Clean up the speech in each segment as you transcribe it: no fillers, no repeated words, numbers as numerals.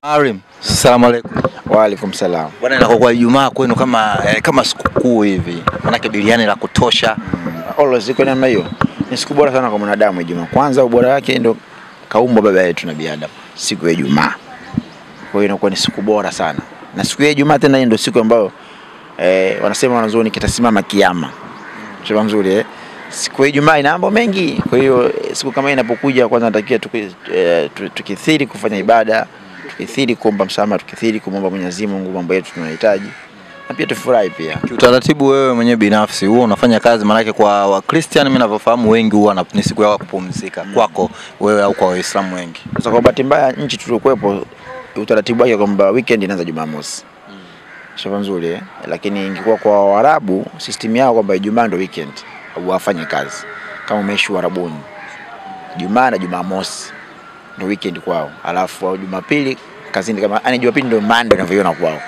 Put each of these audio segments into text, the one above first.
Arim, salamu alaykum. Wa alaikum salam. Bwana, inakuwa Ijumaa kwenu kama sikukuu hivi. Maana biliani la kutosha. Always iko namna hiyo. Ni siku bora sana kwa mwanadamu Ijumaa. Kwanza ubora wake ndio kaumbwa baba yetu Nabii Adam, siku ya Ijumaa. Kwa hiyo inakuwa ni siku bora sana. Na siku ya Ijumaa tena ndio siku ambayo wanasema wanazuoni kitasimama kiyama. Sio mzuri Siku ya Ijumaa ina mambo mengi. Kwa hiyo siku kama inapokuja kwanza natakia tukithiri kufanya ibada, tukithiri kuomba msamaha, tukithiri kumwomba Mwenyezi Mungu mambo yetu tunahitaji. Na pia tufurahi pia. Kiutaratibu wewe mwenyewe binafsi huwa unafanya kazi, maana yake kwa Wakristiano mimi ninavyofahamu wengi huwa ni siku yao kupumzika. Kwako wewe au kwa Waislamu wengi? Sasa kwa bahati mbaya nchi tuliokuepo utaratibu wake kwamba weekend inaanza Jumamosi. Sio nzuri Lakini ingekuwa kwa Waarabu system yao kwamba Ijumaa ndio weekend. Wafanye kazi. Kama umeishi Uarabuni. Jumaa na Jumamosi ndio weekend kwao. Alafu Jumapili kazini kama Jumapili ndio Monday unavyoiona kwao.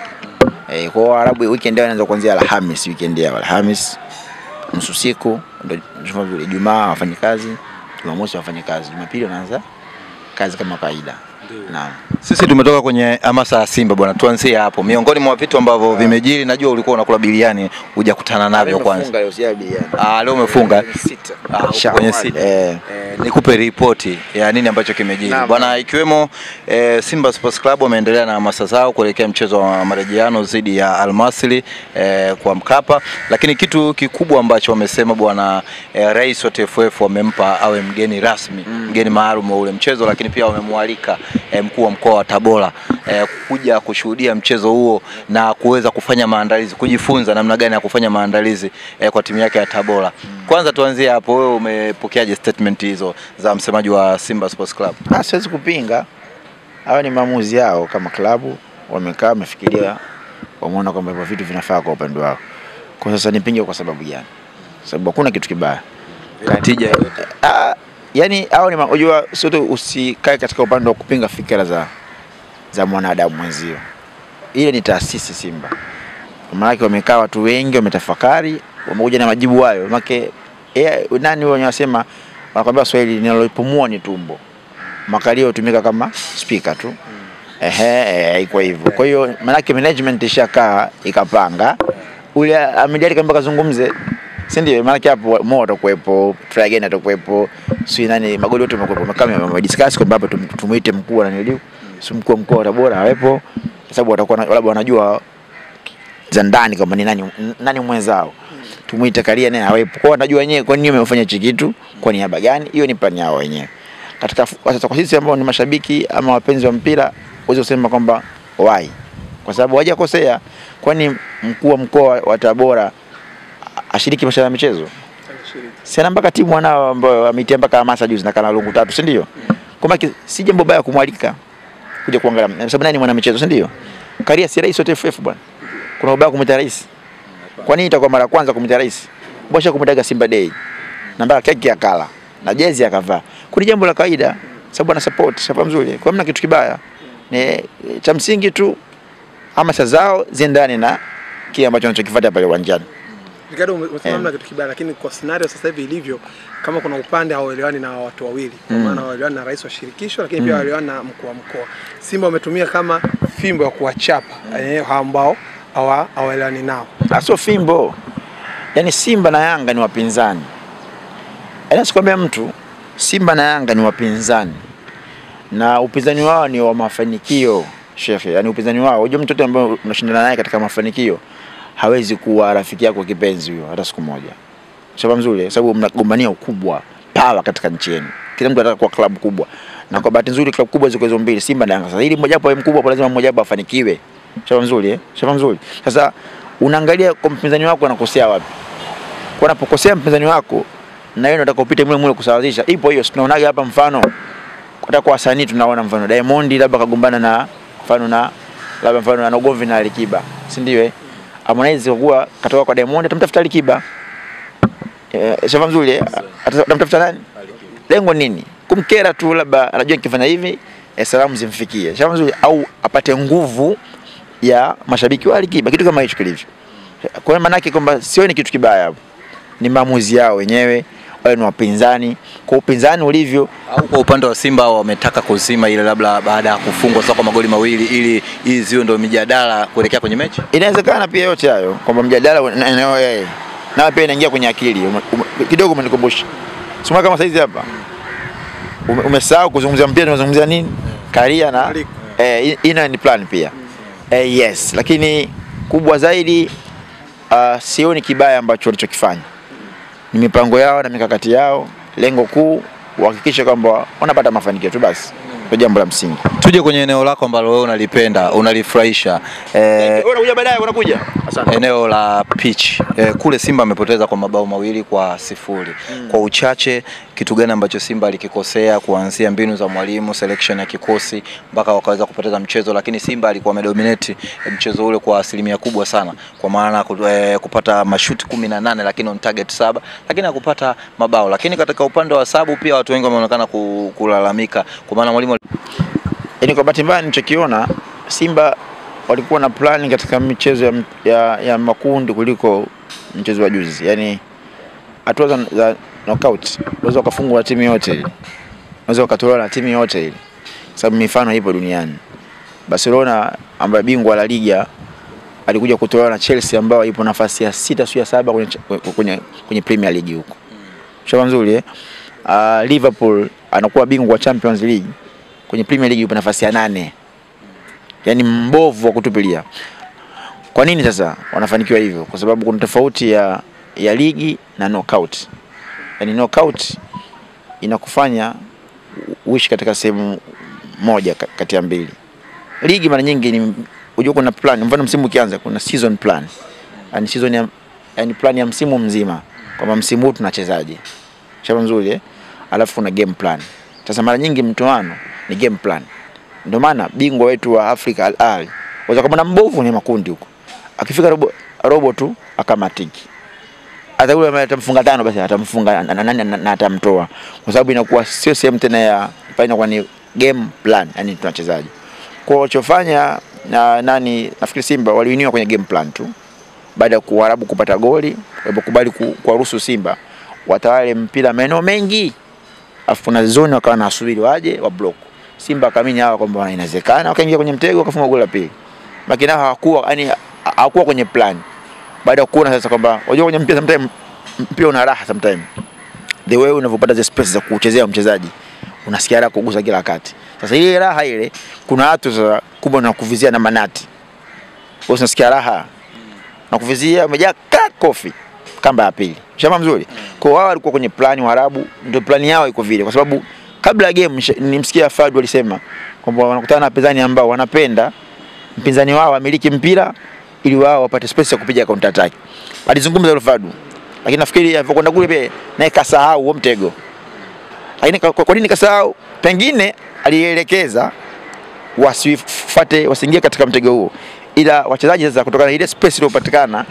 Kwa Waarabu weekend yao inaanza kuanzia Alhamisi, weekend yao Alhamisi nusu siku ndio vile. Ijumaa wafanye kazi, Jumamosi wafanye kazi, Jumapili wanaanza kazi kama kawaida. Naam. Sisi tumetoka kwenye hamasa ya Simba bwana, tuanzie hapo. Miongoni mwa vitu ambavyo vimejiri, najua ulikuwa unakula biliani, hujakutana navyo kwanza. Leo si biliani. Leo umefunga 6. Kwenye 6. Nikupe ripoti ya nini ambacho kimejiri. Bwana, ikiwemo Simba Sports Club wameendelea na hamasa zao kuelekea mchezo wa marejeano dhidi ya Al Masry kwa Mkapa, lakini kitu kikubwa ambacho wamesema bwana, rais wa TFF wamempa awe mgeni rasmi, mgeni maalum wa ule mchezo, lakini pia wamemwalika mkuu wa mkoa wa Tabora kuja kushuhudia mchezo huo na kuweza kufanya maandalizi, kujifunza namna gani ya kufanya maandalizi kwa timu yake ya Tabora. Kwanza tuanzie hapo, wewe umepokeaje statement hizo za msemaji wa Simba Sports Club? Siwezi kupinga. Hawa ni maamuzi yao kama klabu, wamekaa wamefikiria, wameona kwamba hivyo vitu vinafaa kwa upande wao. Kwa sasa nipinge kwa sababu gani? Sababu hakuna kitu kibaya. Katija yani hao ni unajua sote usikae katika upande wa kupinga fikra za mwanadamu mwenzio. Ile ni taasisi Simba. Maana yake wamekaa watu wengi, wametafakari, wamekuja na majibu hayo. Maana nani wao wanasema, wanakuambia Swahili linalopumua ni tumbo. Makalio hutumika kama speaker tu. Iko hivyo. Kwa hiyo maana yake management ishakaa ikapanga. Ule amejali kama kazungumze. Si ndio? Maana yake hapo moto kuepo, try again atakuepo, si nani magoli yote yamekuepo. Kama wamediscuss kwamba hapo tumuite mkuu na niliu, si mkuu wa mkoa wa Tabora hawepo, kwa sababu watakuwa labda wanajua za ndani kama ni nani mwenzao. Tumuite Karia naye hawepo. Kwa wanajua wenyewe kwa nini wamefanya hichi kitu, kwa niaba gani. Hiyo ni plani yao wenyewe. Katika sasa kwa sisi ambao ni mashabiki ama wapenzi wa mpira, uweze kusema kwamba why? Kwa sababu hawajakosea. Kwani mkuu wa mkoa wa Tabora ashiriki mashindano ya michezo? Sina mpaka timu wanao ambao wametia mpaka hamasa juzi na kana lungu 3, si ndio? Kwa si jambo baya kumwalika kuja kuangalia. Sababu nani mwana michezo, si ndio? Karia si rais wa TFF bwana. Kuna ubaya kumwita rais? Kwa nini itakuwa mara kwanza kumwita rais? Bosha kumtaga Simba Day. Na mpaka keki akala na jezi akavaa. Kuna jambo la kawaida, sababu ana support, sababu mzuri. Kwa hamna kitu kibaya. Ni cha msingi tu hamasa zao ziendane na kile ambacho wanachokifuata pale uwanjani. Ricardo, umesema kitu kibaya, lakini kwa scenario sasa hivi ilivyo, kama kuna upande hawaelewani na watu wawili, kwa maana hawaelewani na rais wa shirikisho, lakini pia hawaelewani na mkuu wa mkoa. Simba wametumia kama fimbo ya kuwachapa ambao hawaelewani nao. Sio fimbo. Yaani Simba na Yanga ni wapinzani. Sikwambia mtu Simba na Yanga ni wapinzani. Na upinzani wao ni wa mafanikio, shekhe. Yaani upinzani wao, unajua mtu ambaye unashindana naye katika mafanikio hawezi kuwa rafiki yako kipenzi huyo hata siku moja. Sababu nzuri, sababu mnagombania ukubwa, power katika nchi yenu. Kila mtu anataka kuwa klabu kubwa. Na kwa bahati nzuri klabu kubwa ziko hizo mbili, Simba na Yanga. Sasa ili mmoja wapo mkubwa, kwa lazima mmoja wapo afanikiwe. Sababu nzuri, sababu nzuri. Sasa unaangalia kwa mpinzani wako anakosea wapi. Kwa unapokosea mpinzani wako na yeye unataka upite mule kusawazisha. Ipo hiyo, tunaonaga hapa mfano hata kwa wasanii tunaona mfano Diamond labda kagombana na mfano na ugomvi na Alikiba. Si ndio Harmonize kwa katoka kwa Diamond atamtafuta Alikiba. Shafa mzuri atamtafuta nani? Lengo nini? Kumkera tu, labda anajua nikifanya hivi salamu zimfikie. Shafa mzuri, au apate nguvu ya mashabiki wa Alikiba, kitu kama hicho kilivyo. Kwa hiyo maana yake kwamba sio ni kitu kibaya hapo. Ni maamuzi yao wenyewe. wale ni wapinzani. Kwa upinzani ulivyo, au kwa upande wa Simba wametaka kuzima ile labda baada ya kufungwa sasa kwa magoli mawili ili hii ziwe ndio mijadala kuelekea kwenye mechi. Inawezekana pia yote hayo kwamba mjadala eneo yeye na pia inaingia kwenye akili kidogo. Umenikumbusha sema kama saizi hapa umesahau kuzungumzia mpira, tunazungumzia nini? Karia na ina ni plan pia. Yes, lakini kubwa zaidi sioni kibaya ambacho walichokifanya. Ni mipango yao na mikakati yao, lengo kuu kuhakikisha kwamba wanapata mafanikio tu basi. Ndio jambo la msingi. Tuje kwenye eneo lako ambalo wewe unalipenda, unalifurahisha. Unakuja baadaye, unakuja. Asante. Eneo la pitch. Kule Simba amepoteza kwa mabao 2-0. Kwa uchache, kitu gani ambacho Simba alikikosea kuanzia mbinu za mwalimu, selection ya kikosi mpaka wakaweza kupoteza mchezo, lakini Simba alikuwa amedominate mchezo ule kwa asilimia kubwa sana, kwa maana kupata mashuti 18 lakini on target 7, lakini hakupata mabao. Lakini katika upande wa sabu pia watu wengi wameonekana kulalamika kwa maana mwalimu kwa bahati mbaya nilichokiona Simba walikuwa na planning katika michezo ya makundi kuliko mchezo wa juzi. Yaani hatua za knockout unaweza kufungwa timu yote ile. Unaweza ukatolewa na timu yote ile. Sababu mifano ipo duniani. Barcelona ambaye bingwa la Liga alikuja kutolewa na Chelsea ambao ipo nafasi ya 6 au ya 7 kwenye Premier League huko. Shamba nzuri Liverpool anakuwa bingwa wa Champions League, kwenye Premier League ipo nafasi ya 8. Yaani mbovu wa kutupilia. Kwa nini sasa wanafanikiwa hivyo? Kwa sababu kuna tofauti ya ligi na knockout. Yaani knockout inakufanya uishi katika sehemu moja kati ya mbili. Ligi mara nyingi ni unajua kuna plan. Mfano msimu ukianza kuna season plan. Yaani season yaani plan ya msimu mzima. Kwamba msimu huu tunachezaje. Shamba nzuri alafu kuna game plan. Sasa mara nyingi mtoano ni game plan. Ndio maana bingwa wetu wa Afrika Al Ahly waweza kama mbovu ni makundi huko. Akifika robo tu akamatiki. Hata yule ambaye atamfunga 5 basi atamfunga na atamtoa. Kwa sababu inakuwa sio sehemu tena ya inakuwa ni game plan, yani tunachezaje. Kwa walichofanya nafikiri Simba waliwiniwa kwenye game plan tu. Baada ya Kuarabu kupata goli, wakubali kuwaruhusu Simba watawale mpira maeneo mengi. Afu kuna zone wakawa nasubiri waje wa block. Simba kamini hawa kwamba inawezekana wakaingia kwenye mtego wakafunga goli la pili. Lakini hawakuwa kwenye plan. Baada ya kuona sasa kwamba unajua kwenye mpira sometimes mpira una raha sometimes. The way unavyopata the space za kuchezea mchezaji unasikia raha kugusa kila wakati. Sasa ile raha ile kuna watu sasa kubwa na kuvizia na manati. Wewe unasikia raha na kuvizia umejaa kofi kamba ya pili. Shamba mzuri. Kwa wao walikuwa kwenye plani wa Arabu, ndio plani yao iko vile kwa sababu kabla ya game nimsikia Fadu alisema kwamba wanakutana na wapinzani ambao wanapenda mpinzani wao amiliki mpira ili wao wapate space ya kupiga counter attack. Alizungumza hilo Fadu. Lakini nafikiri alipokwenda kule pia naye kasahau huo mtego. Lakini kwa nini kasahau? Pengine alielekeza wasiingie katika mtego huo. Ila wachezaji sasa kutokana na ile space iliyopatikana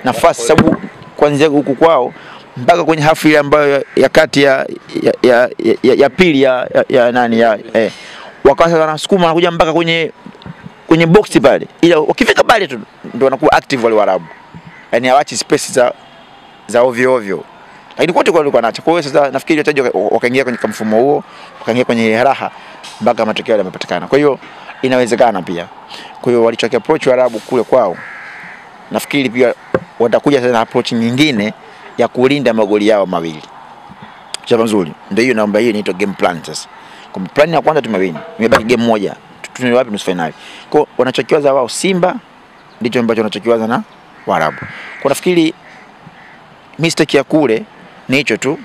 nafasi sababu kuanzia huku kwao mpaka kwenye hafu ile ambayo ya kati ya pili ya nani wakaanza wanasukuma wanakuja mpaka kwenye box pale. Ila wakifika pale tu ndio wanakuwa active wale Waarabu. Yaani hawaachi space za ovyo ovyo. Lakini kote kwa walikuwa naacha. Kwa hiyo sasa nafikiri wateja wakaingia kwenye mfumo huo, wakaingia kwenye raha mpaka matokeo yamepatikana. Kwa hiyo inawezekana pia. Kwa hiyo walichokia approach Waarabu kule kwao. Nafikiri pia watakuja sasa na approach nyingine ya kulinda magoli yao mawili. Jambo nzuri. Ndio hiyo naomba hiyo inaitwa game plan sasa. Kwa plan ya kwanza tumewini. Imebaki game moja. Tuna wapi nusu finali. Kwa wanachokiwaza wao Simba ndicho ambacho wanachokiwaza na Waarabu. Kwa nafikiri mistake ya kule ni hicho tu.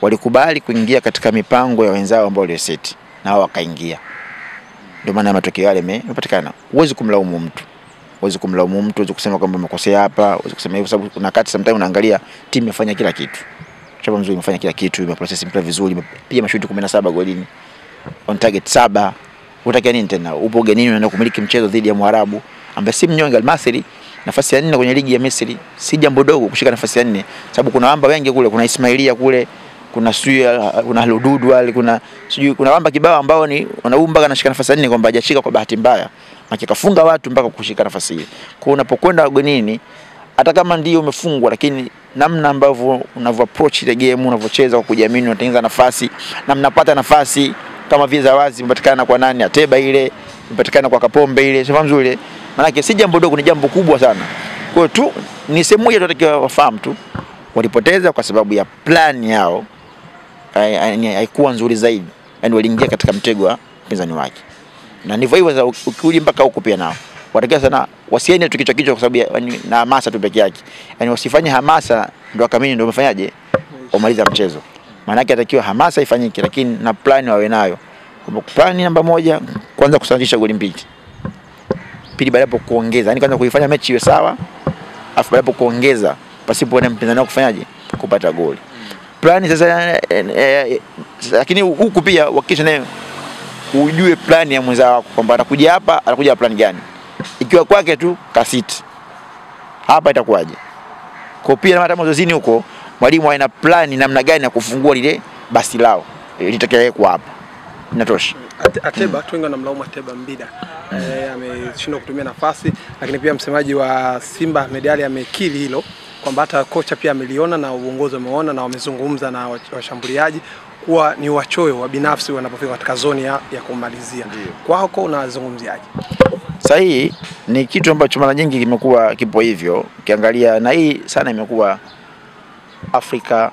Walikubali kuingia katika mipango ya wenzao ambao walioseti na wao wakaingia. Ndio maana matokeo yale yamepatikana. Huwezi kumlaumu mtu. Huwezi kusema kwamba umekosea hapa, huwezi kusema hivyo sababu kuna wakati sometimes unaangalia timu imefanya kila kitu. Chapa mzuri imefanya kila kitu, imeprocess mpira vizuri, pia mashuti 17 golini. On target 7. Unataka nini tena? Upo ugenini unaenda kumiliki mchezo dhidi ya Mwarabu ambaye si mnyonge Al-Masry, nafasi ya 4 kwenye ligi ya Misri. Si jambo dogo kushika nafasi ya 4 sababu kuna wamba wengi kule, kuna Ismailia kule, kuna kuna Lududu wale, kuna wamba kibao ambao ni wanaumba anashika nafasi ya 4 kwamba hajashika kwa bahati mbaya. Kafunga watu mpaka kushika nafasi hiyo. Kwa unapokwenda ugenini hata kama ndio umefungwa, lakini namna ambavyo unavyo approach ile game, unavyocheza kwa kujiamini, unatengeneza nafasi na mnapata nafasi kama vile za wazi imepatikana kwa nani, Ateba ile imepatikana kwa Kapombe ile, sio mzuri. Maana si jambo dogo, ni jambo kubwa sana. Kwa hiyo tu ni sehemu moja tunatakiwa wafahamu tu, walipoteza kwa sababu ya plan yao haikuwa nzuri zaidi, yani waliingia katika mtego wa mpinzani wake. Na ndivyo hivyo ukirudi mpaka huko pia nao watakiwa sana wasiende tu kichwa kwa sababu na hamasa tu peke yake, yani wasifanye hamasa ndio akamini ndio umefanyaje umaliza mchezo. Maana yake atakiwa hamasa ifanyike, lakini na plan wawe nayo. Kwa plan namba 1, kwanza kusawazisha goli mbili, pili baada hapo kuongeza, yani kwanza kuifanya mechi iwe sawa, afu baada hapo kuongeza pasipo na mpinzani wako kufanyaje kupata goli. Plan sasa lakini huku pia wakisha nayo ujue plan ya mwenzao wako kwamba anakuja hapa, anakuja plan gani. Ikiwa kwake tu kasiti, hapa itakuwaje? Kwa pia na hata mazozini huko mwalimu ana plan namna gani ya kufungua lile basi lao litakaye kwa hapa. Inatosha. Ateba tu wengi namlaumu Ateba Mbida. Ameshindwa kutumia nafasi, lakini pia msemaji wa Simba Mediali amekiri hilo kwamba hata kocha pia ameliona na uongozi umeona na wamezungumza na washambuliaji kuwa ni wachoyo wa binafsi wanapofika katika zoni ya kumalizia. Kwako unazungumziaje? Sahihi, ni kitu ambacho mara nyingi kimekuwa kipo hivyo. Ukiangalia na hii sana imekuwa Afrika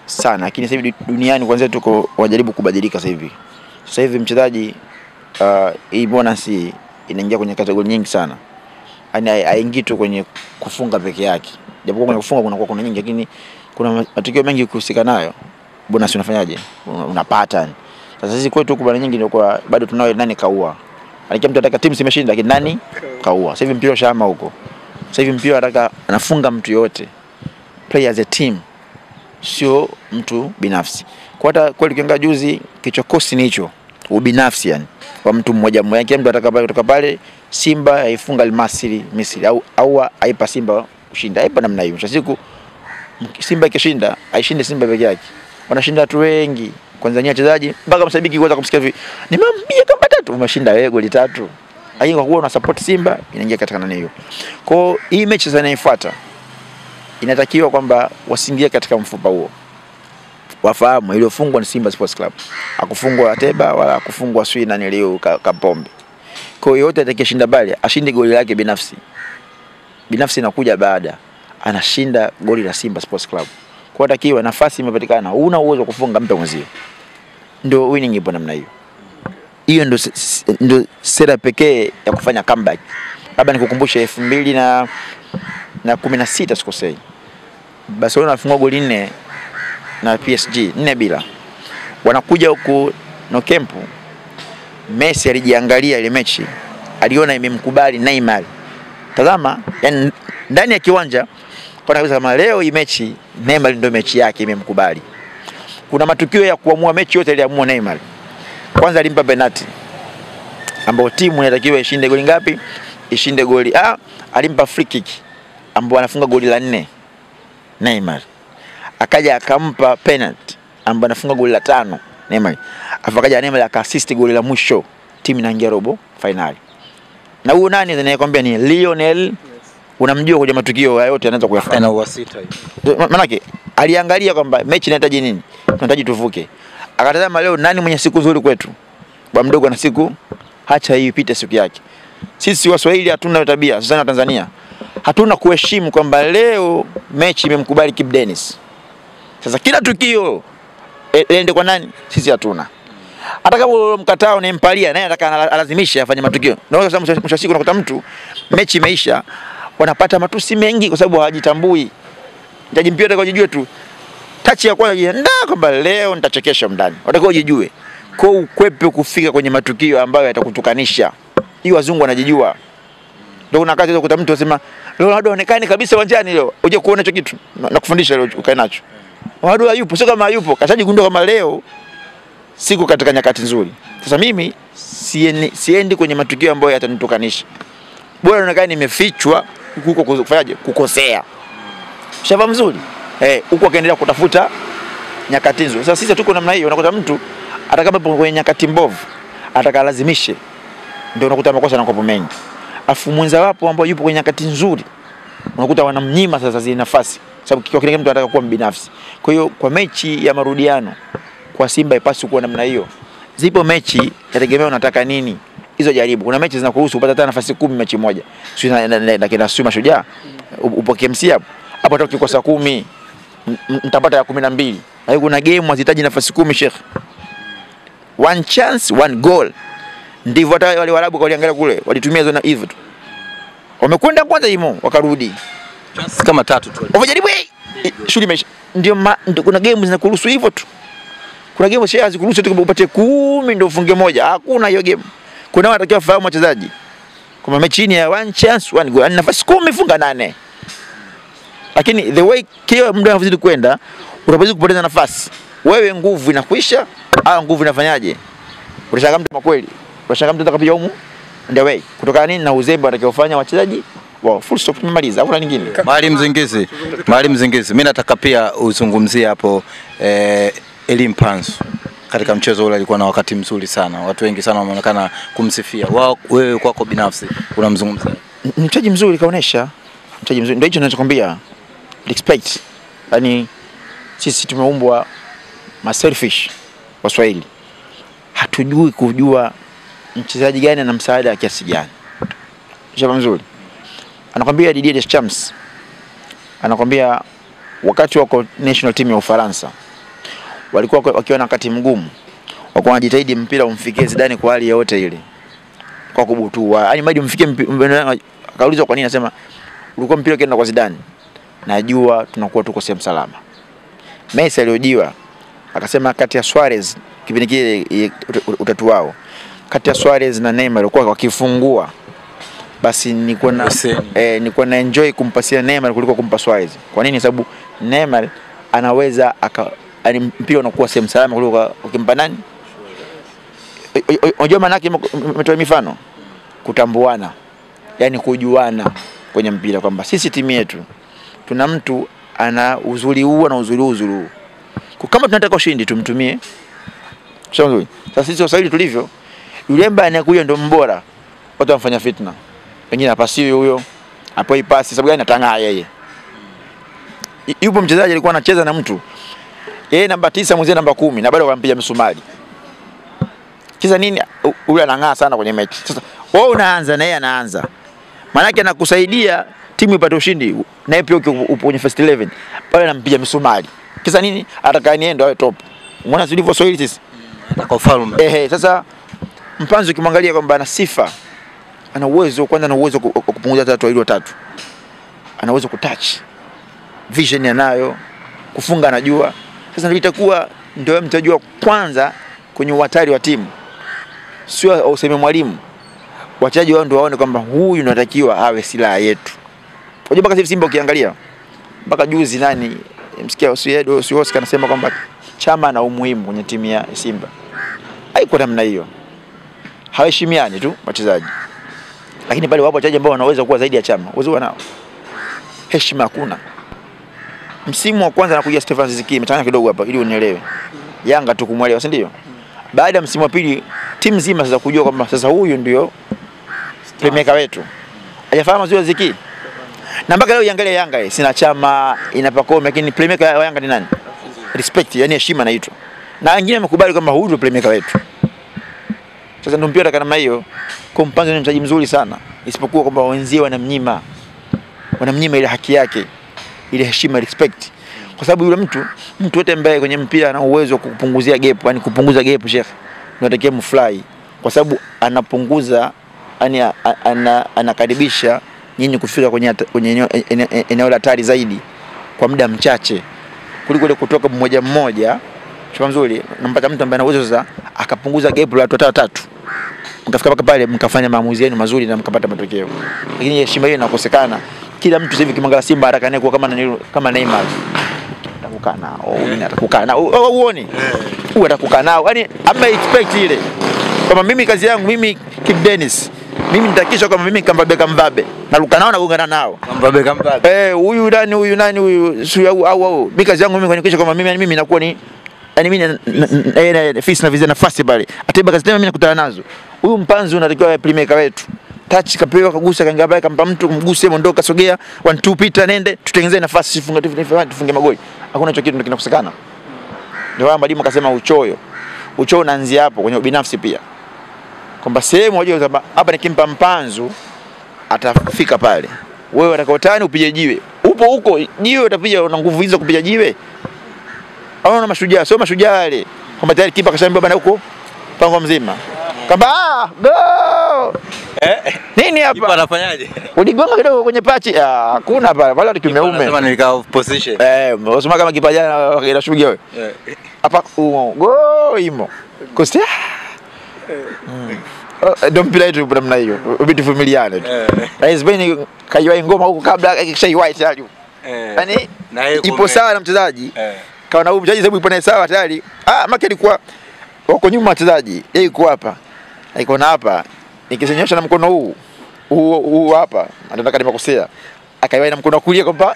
sana, lakini sasa hivi duniani kwanza tuko wajaribu kubadilika sasa hivi. Sasa hivi mchezaji hii bonus inaingia kwenye kategori nyingi sana. Yaani haingii tu kwenye kufunga peke yake. Japokuwa kwenye kufunga kuna nyingi, lakini kuna matukio mengi kuhusika nayo. Bonus unafanyaje? Unapata. Sasa sisi kwetu huko bana nyingi ndio kwa bado tunao nani kaua. Alikia mtu anataka timu zimeshinda, lakini nani kaua. Sasa hivi mpira shama huko. Sasa hivi mpira anataka anafunga mtu yote. Play as a team, sio mtu binafsi. Kwa hata kweli kianga juzi kichokosi ni hicho, ubinafsi yani kwa mtu mmoja mmoja. Kila mtu anataka pale kutoka pale Simba haifunga Al-Masry Misri au haipa Simba kushinda. Haipa namna hiyo. Siku Simba ikishinda, haishinde Simba peke yake. Wanashinda watu wengi. Kwanza ni wachezaji mpaka mshabiki kuweza kumsikia hivi. Nimwambia kama 3 umeshinda wewe goli 3. Lakini kwa kuwa una support Simba inaingia katika nani hiyo. Kwa hii mechi sasa inayofuata inatakiwa kwamba wasiingie katika mfupa huo. Wafahamu iliyofungwa ni Simba Sports Club. Hakufungwa Ateba wala hakufungwa Swina ni leo Kapombe. Kwa hiyo yote atakayeshinda bali ashinde goli lake binafsi. Binafsi inakuja baada anashinda goli la Simba Sports Club. Kwa takiwa nafasi imepatikana, una uwezo kufunga mpe mwenzio. Ndio winning ipo namna hiyo. Hiyo ndio sera pekee ya kufanya comeback. Labda nikukumbushe 2016 sikosei. Barcelona alifungwa goli 4 na PSG 4-0. Wanakuja huko no camp. Messi alijiangalia ile mechi, aliona imemkubali Neymar. Tazama, yani ndani ya kiwanja kwa naweza kama leo hii mechi Neymar ndio mechi yake imemkubali. Kuna matukio ya kuamua mechi yote iliamua Neymar. Kwanza alimpa penalty ambao timu inatakiwa ishinde goli ngapi? Ishinde goli alimpa free kick ambao anafunga goli la 4 Neymar. Akaja akampa penalty ambao anafunga goli la 5 Neymar. Afakaja Neymar akaassist goli la mwisho, timu inaingia robo finali. Na huyo nani anayekwambia ni Lionel? Unamjua kwenye matukio yote anaweza kuyafanya. Ana uwasita hiyo. Manake aliangalia kwamba mechi inahitaji nini? Tunahitaji tuvuke. Akatazama leo nani mwenye siku nzuri kwetu? Bwa mdogo na siku, acha hii ipite siku yake. Sisi Waswahili hatuna tabia, sasa Tanzania hatuna kuheshimu kwamba leo mechi imemkubali Kibu Denis. Sasa kila tukio ende kwa nani? Sisi hatuna. Hata kama mkatao unampalia naye anataka alazimishe afanye matukio. Na kwa sababu mwisho siku unakuta mtu mechi imeisha wanapata matusi mengi kwa sababu hawajitambui. Jaji mpira atakojijue tu. Touch ya kwanza jiandaa kwamba leo nitachekesha mndani. Watakojijue. Kwa ukwepe kufika kwenye matukio ambayo yatakutukanisha. Hiyo wazungu wanajijua. Ndio kuna kazi kukuta mtu anasema leo Ronaldo aonekane kabisa uwanjani leo. Uje kuona hicho kitu na kufundisha leo ukae nacho. Ronaldo hayupo, sio kama hayupo. Kashajigundua kama leo siku katika nyakati nzuri. Sasa mimi siendi kwenye matukio ambayo yatanitukanisha. Bora naonekana nimefichwa huko kufanyaje? Kukosea. Shava mzuri. Huko akaendelea kutafuta nyakati nzuri. Sasa sisi tuko namna hiyo, unakuta mtu atakapo kwenye nyakati mbovu atakalazimishe. Ndio unakuta makosa yanakuwa mengi. Afu mwenza wapo ambao yupo kwenye nyakati nzuri unakuta wanamnyima sasa zile nafasi, sababu kwa kile mtu anataka kuwa mbinafsi. Kwa hiyo kwa mechi ya marudiano kwa Simba ipaswi kuwa namna hiyo. Zipo mechi yategemea unataka nini, hizo jaribu. Kuna mechi zinakuruhusu upata hata nafasi 10 mechi moja, sio na kina Suma Shujaa upokee MC hapo hapo, hata ukikosa 10 mtapata ya 12. Hayo kuna game hazitaji nafasi 10 Sheikh, one chance one goal. Ndivyo hata wale Waarabu kwa waliangalia kule walitumia hizo na hivyo tu, wamekwenda kwanza imo wakarudi chance kama 3 tu wajaribu shughuli imeisha. Ndio kuna game zinakuruhusu hivyo tu. Kuna game share zikuruhusu tu upate 10 ndio ufunge moja. Hakuna hiyo game. Kuna watu watakiwa fahamu wachezaji kama mechi ni ya one chance one goal, nafasi 10 funga 8. Lakini the way kile muda unazidi kwenda unapozidi kupoteza nafasi, wewe nguvu inakwisha au nguvu inafanyaje? Unashangaa mtu kweli, unashangaa mtu atakapiga humu ndio way kutoka nini na uzembe watakaofanya wachezaji wao. Full stop, tumemaliza. Hakuna lingine. Maalim Zingizi, mimi nataka pia uzungumzie hapo Elie Mpanzu. Katika mchezo ule alikuwa na wakati mzuri sana. Watu wengi sana wameonekana kumsifia. Wewe kwako binafsi unamzungumzia? Mchezaji mzuri kaonesha. Mchezaji mzuri. Ndio hicho ninachokwambia. Respect. Yaani sisi tumeumbwa selfish Waswahili. Hatujui kujua mchezaji gani ana msaada wa kiasi gani. Mchezaji mzuri. Anakwambia Didier Deschamps. Anakwambia wakati wako national team ya Ufaransa walikuwa wakiwa na wakati mgumu, walikuwa wanajitahidi mpira umfikie Zidane kwa hali yote ile, kwa kubutua, yaani maji umfikie. Akaulizwa kwa nini, anasema ulikuwa mpira ukienda kwa Zidane, najua tunakuwa tuko sehemu salama. Messi aliojiwa akasema kati ya Suarez kipindi kile utatu wao, kati ya Suarez na Neymar walikuwa wakifungua, basi nilikuwa na enjoy kumpasia Neymar kuliko kumpa Suarez. Kwa nini? Sababu Neymar anaweza ani mpira unakuwa sehemu salama kuliko ukimpa nani. Unajua maana yake, umetoa mifano, kutambuana, yani kujuana kwenye mpira, kwamba sisi timu yetu tuna mtu ana uzuri huu na uzuri huu. Kama tunataka ushindi tumtumie. Sasa sisi Waswahili tulivyo, yule ambaye anakuja ndio mbora, watu wanafanya fitna. Wengine apasi huyo, hapo ipasi sababu gani? Atangaa yeye. Yupo mchezaji alikuwa anacheza na mtu yeye namba 9 mwenzie namba 10 na bado wakampiga msumari. Kisa nini? Yule anang'aa sana kwenye mechi. Sasa wewe unaanza na yeye anaanza, maana yake anakusaidia timu ipate ushindi, na yeye pia upo kwenye first 11 pale anampiga msumari. Kisa nini? Ataka niende awe top. Umeona silivyo Swahili sisi? Ataka ufalme. Sasa Mpanzu ukimwangalia kwamba ana sifa, ana uwezo, kwanza ana uwezo kupunguza tatu ile tatu. Ana uwezo kutouch. Vision anayo, kufunga anajua. Sasa ndio itakuwa ndio mtajua kwanza kwenye uhatari wa timu. Sio useme mwalimu. Wachezaji wao ndio waone kwamba huyu anatakiwa awe silaha yetu. Unajua mpaka sasa Simba ukiangalia mpaka juzi nani msikia Oscar anasema kwamba Chama na umuhimu kwenye timu ya Simba. Haiko namna hiyo. Hawaheshimiani tu wachezaji. Lakini pale wapo wachezaji ambao wanaweza kuwa zaidi ya Chama. Uwezo nao. Heshima hakuna. Msimu wa kwanza anakuja Stefan Ziziki, mtanya kidogo hapa ili unielewe. Yanga tu kumwelewa, si ndio? Baada ya msimu wa pili timu nzima sasa kujua kwamba sasa huyu ndio playmaker wetu. Hajafahamu zile Ziziki. Na mpaka leo iangalie Yanga sina Chama, ina Pacome, lakini playmaker wa Yanga ni nani? Respect, yani heshima naitwa. Na wengine wamekubali kwamba huyu ndio playmaker wetu. Sasa ndio mpira kama hiyo, kwa Mpanzu ni mchezaji mzuri sana, isipokuwa kwamba wenzie wanamnyima ile haki yake, ile heshima, respect. Kwa sababu yule mtu wote ambaye kwenye mpira ana uwezo wa kupunguzia gap, yani kupunguza gap Sheikh, unatakiwa mfly, kwa sababu anapunguza, yani anakaribisha nyinyi kufika kwenye eneo la hatari zaidi kwa muda mchache kuliko ile kutoka mmoja. Chuma mzuri, nampata mtu ambaye ana uwezo sasa akapunguza gap la watu watatu. Mkafika mpaka pale mkafanya maamuzi yenu mazuri na mkapata matokeo. Lakini heshima hiyo inakosekana. Kila mtu sasa hivi kimangala Simba haraka naye kama Neymar. Atakukana. Atakukana. Uone. Atakukana nao. Yaani ama expect ile. Kama mimi kazi yangu mimi Kip Dennis, mimi nitakisha kama mimi Mbappe na Luka nao nagongana nao. Mbappe. Huyu nani huyu sio au mimi kazi yangu mimi kuhakikisha kama mimi nakuwa ni yani mimi fisi na vizia nafasi pale. Atiba kazi tena mimi nakutana nazo. Huyu Mpanzu unatakiwa playmaker wetu. touch kapewa kagusa kaingia pale kampa mtu kumguse mondoka sogea 1 2 pita nende tutengeneze nafasi tufunge magoli. Hakuna hicho kitu ndio kinakosekana. Ndio mwalimu akasema uchoyo unaanzia hapo kwenye binafsi pia. Kwamba sehemu unajua kwamba hapa nikimpa Mpanzu atafika pale. Wewe utakotani upige jiwe. Upo huko jiwe utapiga una nguvu hizo kupiga jiwe. Au na mashujaa, sio mashujaa wale. Kwamba tayari kipa kashaambia bana huko pango mzima. Kwamba go! Nini hapa? Kipa anafanyaje? Uligonga kidogo kwenye pachi. Hakuna pale. Pale kimeume. Anasema nilikaa off position. Unasema kama kipa jana inashughuli wewe. Hapa go imo. Kosti. Ndio mpira yetu kwa namna hiyo. Vitu familiane tu. Rais Beni kaiwa ngoma huko kabla kishaiwa tayari. Yaani ipo sawa na mchezaji. Kaona huyu mchezaji sababu ipo naye sawa tayari. Maki alikuwa wako nyuma wachezaji. Yeye yuko hapa. Iko na hapa. Nikisenyosha na mkono huu hapa. Anataka nimekosea. Akaiwa na mkono kulia kwamba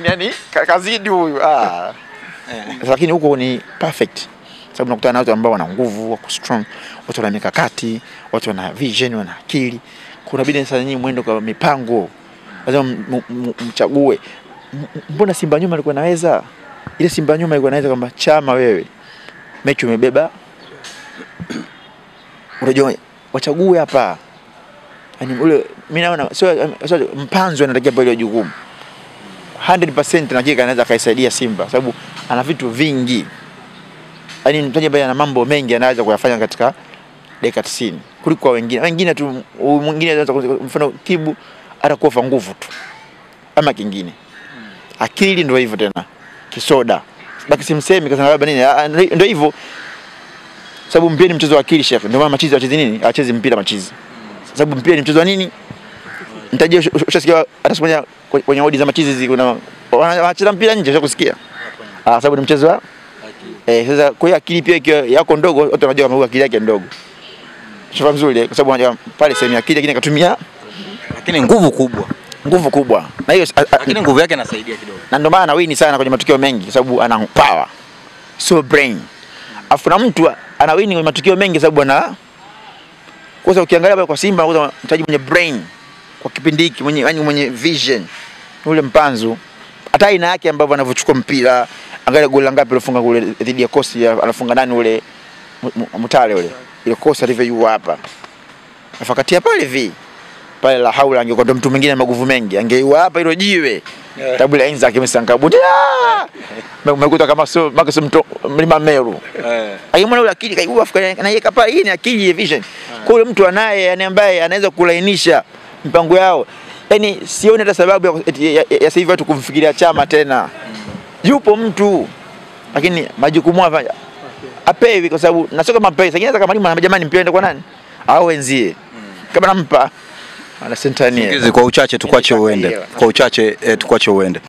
yaani kazidi huyu. Lakini huko ni perfect. Sababu unakutana na watu ambao wana nguvu, wako strong, watu wana mikakati, watu wana vision, wana akili. Kuna bidii sasa nyinyi mwendo kwa mipango. Lazima mchague. Mbona Simba nyuma alikuwa anaweza? Ile Simba nyuma alikuwa anaweza kwamba Chama wewe mechi umebeba. Unajua wachague hapa. Yaani ule mimi naona sio Mpanzu anatakiwa pale jukumu. 100% na hakika anaweza kaisaidia Simba sababu ana vitu vingi. Yaani mtaji ambaye ana mambo mengi anaweza kuyafanya katika dakika 90 kuliko wengine tu. Mwingine anaweza mfano Kibu atakufa nguvu tu ama kingine akili ndio hivyo tena kisoda baki simsemi kwa sababu nini ndio hivyo sababu mpira ni mchezo wa akili chef. Ndio maana machizi wachezi nini acheze mpira machizi sababu mpira ni mchezo wa nini nitaje ushasikia atasema kwenye odi za machizi hizi kuna wanacheza mpira nje ushakusikia sababu ni mchezo wa sasa kwa hiyo akili pia yako ndogo watu wanajua kama akili yake ndogo. Shafa mzuri kwa sababu unajua pale sehemu ya akili lakini akatumia lakini nguvu kubwa. Na hiyo Lakini nguvu yake inasaidia kidogo. Na ndio maana wini sana kwenye matukio mengi kwa sababu ana power. So brain. Afu na mtu ana wini kwenye matukio mengi sababu ana kwa sababu ukiangalia pale kwa Simba unakuta mtaji mwenye brain kwa kipindi hiki mwenye vision. Ule Mpanzu hata aina yake ambavyo anavyochukua mpira angalia goli ngapi alifunga kule dhidi ya Coast anafunga nani ule Mutale ule ile Coast alivyo hapa afakatia pale la haula angekuwa ndo mtu mwingine maguvu mengi angeiwa hapa hilo jiwe tabula enza kimsangabuti umekuta kama sio makaso mlima Meru aimwana ule akili kaiua afika na yeye kapa hii ni akili vision kule mtu anaye yani ambaye anaweza kulainisha mpango yao yani sioni hata sababu ya sasa hivi watu kumfikiria Chama tena yupo mtu lakini majukumu afanya apewi kwa sababu na sio kama pesa lakini hata kama mwalimu jamani mpende kwa nani au wenzie kama nampa ana sentania kwa uchache tukwache uende